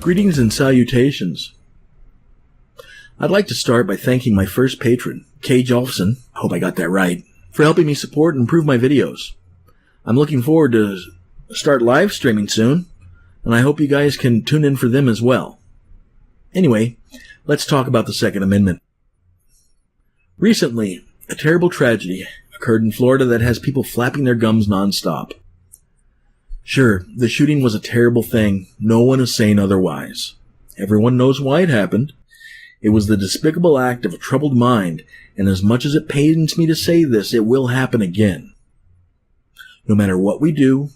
Greetings and salutations. I'd like to start by thanking my first patron, K. Jolfson, hope I got that right, for helping me support and improve my videos. I'm looking forward to start live streaming soon, and I hope you guys can tune in for them as well. Anyway, let's talk about the Second Amendment. Recently, a terrible tragedy occurred in Florida that has people flapping their gums nonstop. Sure, the shooting was a terrible thing. No one is saying otherwise. Everyone knows why it happened. It was the despicable act of a troubled mind, and as much as it pains me to say this, it will happen again. No matter what we do,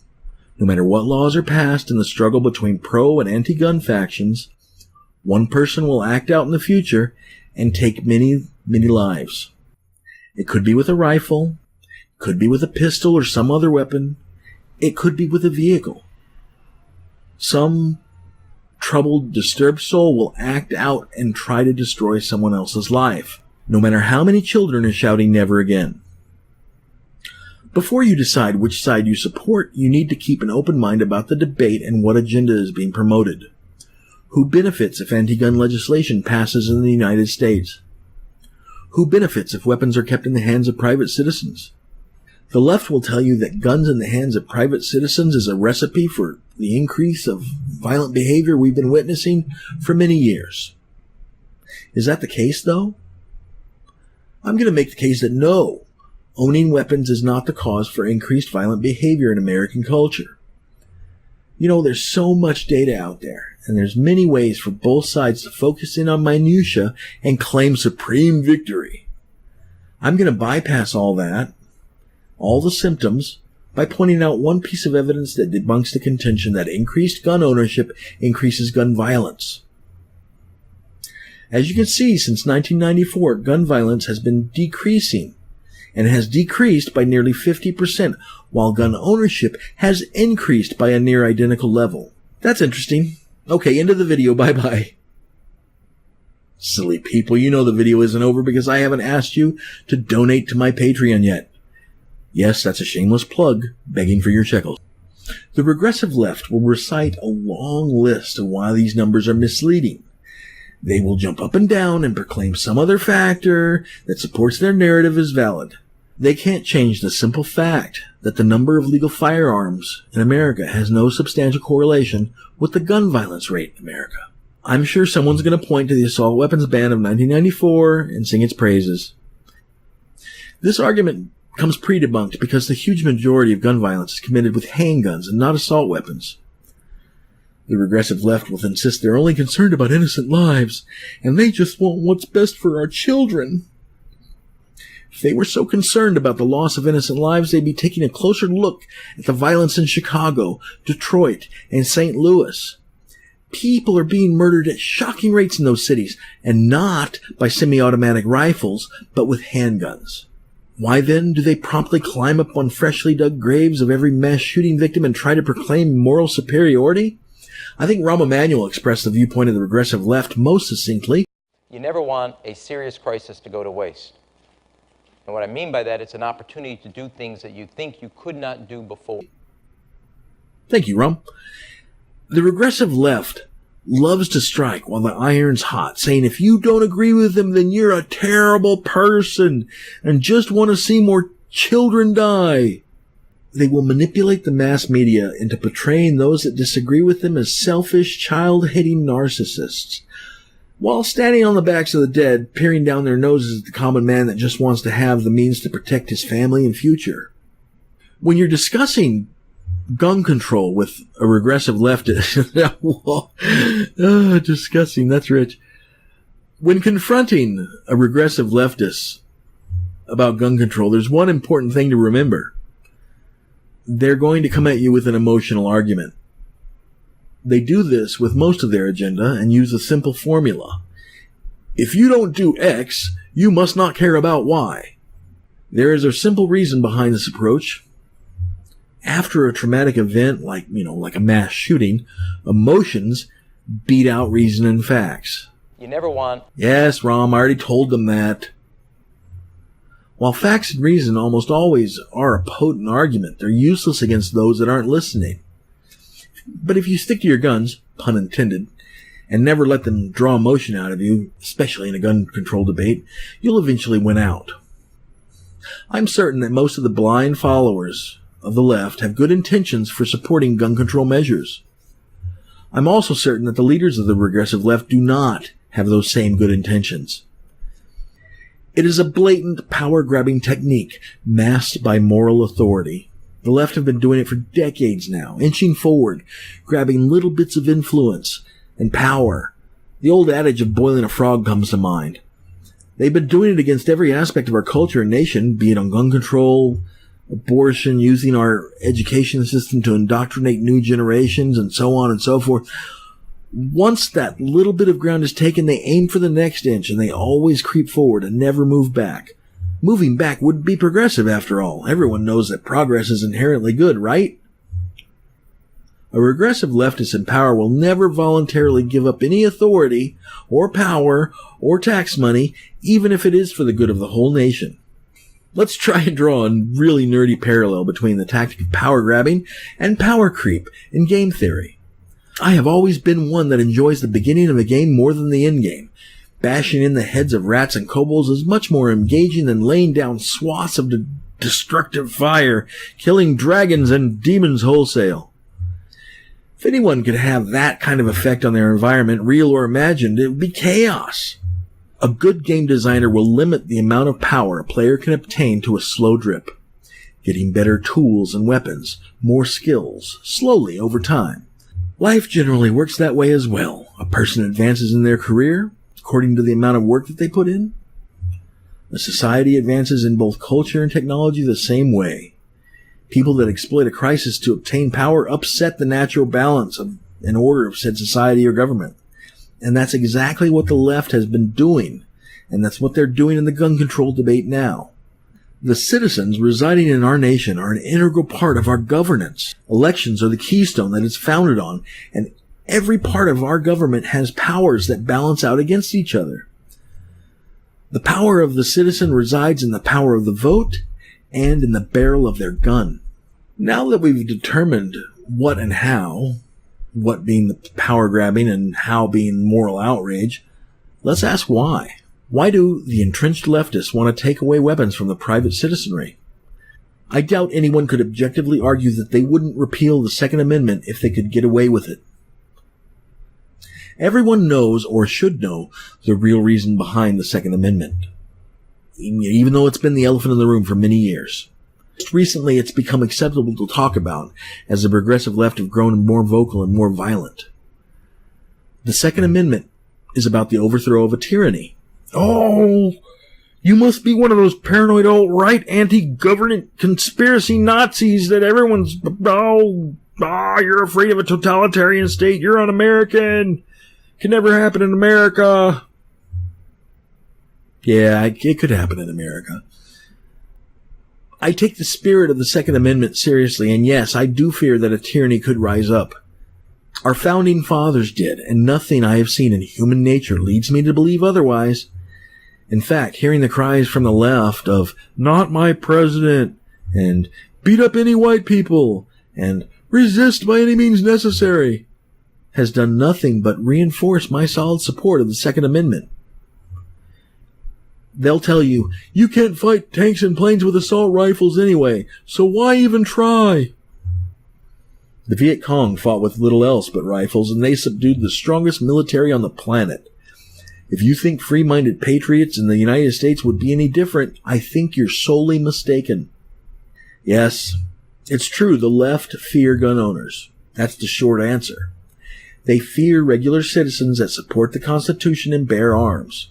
no matter what laws are passed in the struggle between pro and anti-gun factions, one person will act out in the future and take many, many lives. It could be with a rifle, could be with a pistol or some other weapon, it could be with a vehicle. Some troubled, disturbed soul will act out and try to destroy someone else's life, no matter how many children are shouting never again. Before you decide which side you support, you need to keep an open mind about the debate and what agenda is being promoted. Who benefits if anti-gun legislation passes in the United States? Who benefits if weapons are kept in the hands of private citizens? The left will tell you that guns in the hands of private citizens is a recipe for the increase of violent behavior we've been witnessing for many years. Is that the case, though? I'm going to make the case that no, owning weapons is not the cause for increased violent behavior in American culture. You know, there's so much data out there, and there's many ways for both sides to focus in on minutia and claim supreme victory. I'm going to bypass all that, all the symptoms, by pointing out one piece of evidence that debunks the contention that increased gun ownership increases gun violence. As you can see, since 1994, gun violence has been decreasing, and has decreased by nearly 50%, while gun ownership has increased by a near identical level. That's interesting. Okay, end of the video, bye-bye. Silly people, you know the video isn't over because I haven't asked you to donate to my Patreon yet. Yes, that's a shameless plug, begging for your shekels. The regressive left will recite a long list of why these numbers are misleading. They will jump up and down and proclaim some other factor that supports their narrative as valid. They can't change the simple fact that the number of legal firearms in America has no substantial correlation with the gun violence rate in America. I'm sure someone's going to point to the assault weapons ban of 1994 and sing its praises. This argument comes pre-debunked because the huge majority of gun violence is committed with handguns and not assault weapons. The regressive left will insist they're only concerned about innocent lives, and they just want what's best for our children. If they were so concerned about the loss of innocent lives, they'd be taking a closer look at the violence in Chicago, Detroit, and St. Louis. People are being murdered at shocking rates in those cities, and not by semi-automatic rifles, but with handguns. Why then do they promptly climb up on freshly dug graves of every mass shooting victim and try to proclaim moral superiority? I think Rahm Emanuel expressed the viewpoint of the regressive left most succinctly. You never want a serious crisis to go to waste. And what I mean by that, it's an opportunity to do things that you think you could not do before. Thank you, Rahm. The regressive left loves to strike while the iron's hot, saying if you don't agree with them, then you're a terrible person and just want to see more children die. They will manipulate the mass media into portraying those that disagree with them as selfish, child-hating narcissists, while standing on the backs of the dead, peering down their noses at the common man that just wants to have the means to protect his family and future. When you're discussing gun control with a regressive leftist. Disgusting, that's rich. When confronting a regressive leftist about gun control, there's one important thing to remember. They're going to come at you with an emotional argument. They do this with most of their agenda and use a simple formula. If you don't do X, you must not care about Y. There is a simple reason behind this approach. After a traumatic event like a mass shooting, emotions beat out reason and facts. You never want... Yes, Rahm, I already told them that. While facts and reason almost always are a potent argument, they're useless against those that aren't listening. But if you stick to your guns, pun intended, and never let them draw emotion out of you, especially in a gun control debate, you'll eventually win out. I'm certain that most of the blind followers of the left have good intentions for supporting gun control measures. I'm also certain that the leaders of the progressive left do not have those same good intentions. It is a blatant power-grabbing technique masked by moral authority. The left have been doing it for decades now, inching forward, grabbing little bits of influence and power. The old adage of boiling a frog comes to mind. They've been doing it against every aspect of our culture and nation, be it on gun control, abortion, using our education system to indoctrinate new generations, and so on and so forth. Once that little bit of ground is taken, they aim for the next inch, and they always creep forward and never move back. Moving back wouldn't be progressive, after all. Everyone knows that progress is inherently good, right? A regressive leftist in power will never voluntarily give up any authority or power or tax money, even if it is for the good of the whole nation. Let's try and draw a really nerdy parallel between the tactic of power grabbing and power creep in game theory. I have always been one that enjoys the beginning of a game more than the end game. Bashing in the heads of rats and kobolds is much more engaging than laying down swaths of destructive fire, killing dragons and demons wholesale. If anyone could have that kind of effect on their environment, real or imagined, it would be chaos. A good game designer will limit the amount of power a player can obtain to a slow drip, getting better tools and weapons, more skills, slowly over time. Life generally works that way as well. A person advances in their career according to the amount of work that they put in. A society advances in both culture and technology the same way. People that exploit a crisis to obtain power upset the natural balance of an order of said society or government. And that's exactly what the left has been doing, and that's what they're doing in the gun control debate now. The citizens residing in our nation are an integral part of our governance. Elections are the keystone that it's founded on, and every part of our government has powers that balance out against each other. The power of the citizen resides in the power of the vote and in the barrel of their gun. Now that we've determined what and how, what being the power grabbing and how being moral outrage, let's ask why. Why do the entrenched leftists want to take away weapons from the private citizenry? I doubt anyone could objectively argue that they wouldn't repeal the Second Amendment if they could get away with it. Everyone knows, or should know, the real reason behind the Second Amendment, even though it's been the elephant in the room for many years. Just recently, it's become acceptable to talk about, as the progressive left have grown more vocal and more violent. The Second Amendment is about the overthrow of a tyranny. Oh, you must be one of those paranoid alt-right anti-government conspiracy Nazis that everyone's, you're afraid of a totalitarian state, you're un-American, can never happen in America. Yeah, it could happen in America. I take the spirit of the Second Amendment seriously, and yes, I do fear that a tyranny could rise up. Our founding fathers did, and nothing I have seen in human nature leads me to believe otherwise. In fact, hearing the cries from the left of, "Not my president," and "Beat up any white people," and "Resist by any means necessary," has done nothing but reinforce my solid support of the Second Amendment. They'll tell you, you can't fight tanks and planes with assault rifles anyway, so why even try? The Viet Cong fought with little else but rifles, and they subdued the strongest military on the planet. If you think free-minded patriots in the United States would be any different, I think you're sorely mistaken. Yes, it's true, the left fear gun owners. That's the short answer. They fear regular citizens that support the Constitution and bear arms.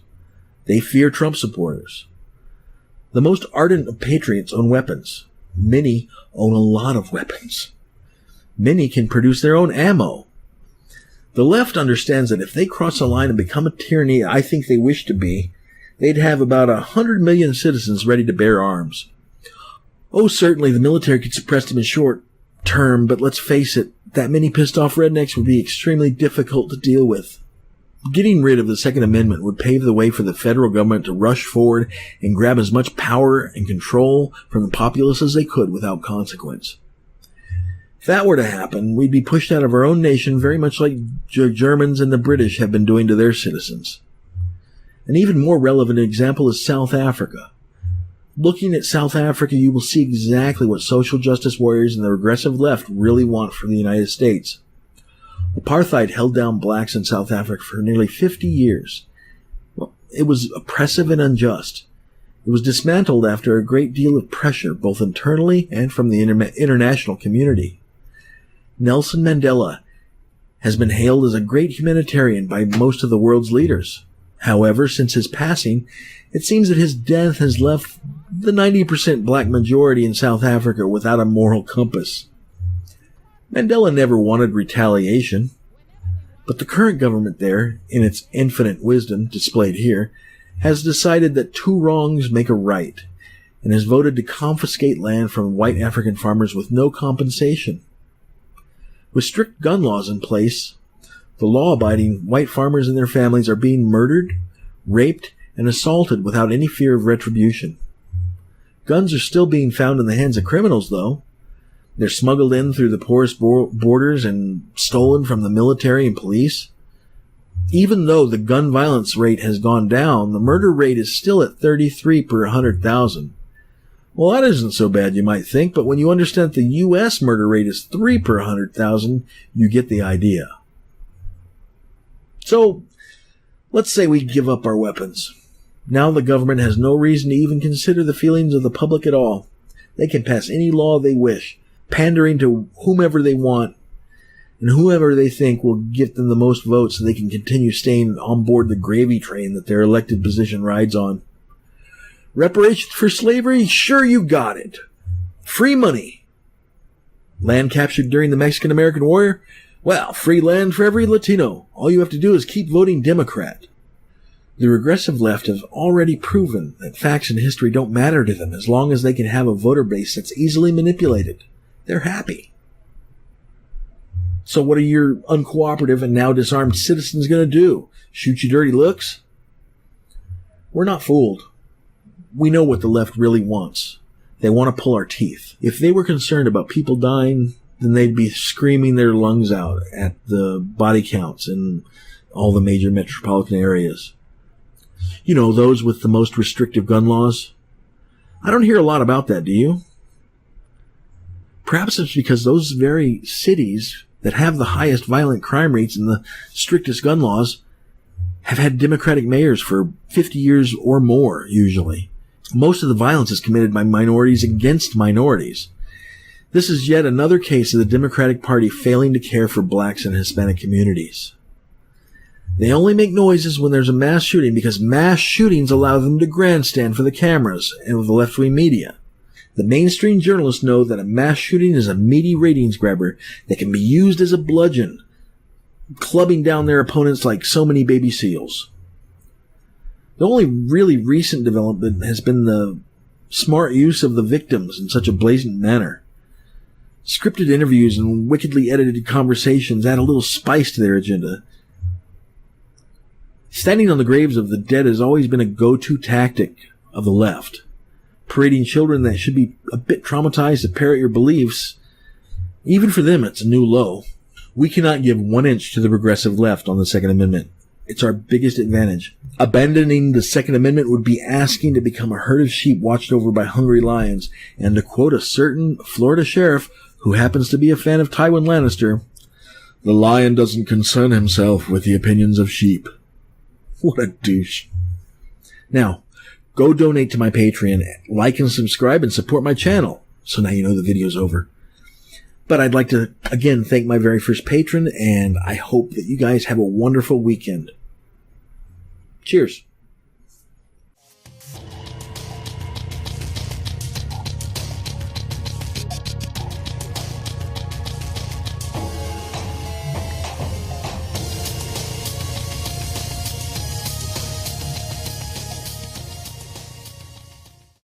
They fear Trump supporters. The most ardent of patriots own weapons. Many own a lot of weapons. Many can produce their own ammo. The left understands that if they cross a line and become a tyranny I think they wish to be, they'd have about 100 million citizens ready to bear arms. Oh, certainly the military could suppress them in short term, but let's face it, that many pissed off rednecks would be extremely difficult to deal with. Getting rid of the Second Amendment would pave the way for the federal government to rush forward and grab as much power and control from the populace as they could without consequence. If that were to happen, we'd be pushed out of our own nation very much like Germans and the British have been doing to their citizens. An even more relevant example is South Africa. Looking at South Africa, you will see exactly what social justice warriors and the regressive left really want from the United States. Apartheid held down blacks in South Africa for nearly 50 years. Well, it was oppressive and unjust. It was dismantled after a great deal of pressure, both internally and from the international community. Nelson Mandela has been hailed as a great humanitarian by most of the world's leaders. However, since his passing, it seems that his death has left the 90% black majority in South Africa without a moral compass. Mandela never wanted retaliation, but the current government there, in its infinite wisdom displayed here, has decided that two wrongs make a right, and has voted to confiscate land from white African farmers with no compensation. With strict gun laws in place, the law-abiding white farmers and their families are being murdered, raped, and assaulted without any fear of retribution. Guns are still being found in the hands of criminals, though. They're smuggled in through the porous borders and stolen from the military and police. Even though the gun violence rate has gone down, the murder rate is still at 33 per 100,000. Well, that isn't so bad, you might think, but when you understand that the U.S. murder rate is 3 per 100,000, you get the idea. So, let's say we give up our weapons. Now the government has no reason to even consider the feelings of the public at all. They can pass any law they wish, pandering to whomever they want, and whoever they think will get them the most votes so they can continue staying on board the gravy train that their elected position rides on. Reparations for slavery? Sure, you got it. Free money. Land captured during the Mexican-American War? Well, free land for every Latino. All you have to do is keep voting Democrat. The regressive left have already proven that facts and history don't matter to them as long as they can have a voter base that's easily manipulated. They're happy. So what are your uncooperative and now disarmed citizens going to do? Shoot you dirty looks? We're not fooled. We know what the left really wants. They want to pull our teeth. If they were concerned about people dying, then they'd be screaming their lungs out at the body counts in all the major metropolitan areas. You know, those with the most restrictive gun laws. I don't hear a lot about that, do you? Perhaps it's because those very cities that have the highest violent crime rates and the strictest gun laws have had Democratic mayors for 50 years or more, usually. Most of the violence is committed by minorities against minorities. This is yet another case of the Democratic Party failing to care for blacks and Hispanic communities. They only make noises when there's a mass shooting because mass shootings allow them to grandstand for the cameras and with the left-wing media. The mainstream journalists know that a mass shooting is a meaty ratings grabber that can be used as a bludgeon, clubbing down their opponents like so many baby seals. The only really recent development has been the smart use of the victims in such a blatant manner. Scripted interviews and wickedly edited conversations add a little spice to their agenda. Standing on the graves of the dead has always been a go-to tactic of the left. Parading children that should be a bit traumatized to parrot your beliefs, even for them it's a new low. We cannot give 1 inch to the progressive left on the Second Amendment. It's our biggest advantage. Abandoning the Second Amendment would be asking to become a herd of sheep watched over by hungry lions, and to quote a certain Florida sheriff who happens to be a fan of Tywin Lannister, "The lion doesn't concern himself with the opinions of sheep." What a douche. Now, go donate to my Patreon, like and subscribe, and support my channel. So now you know the video's over. But I'd like to, again, thank my very first patron, and I hope that you guys have a wonderful weekend. Cheers.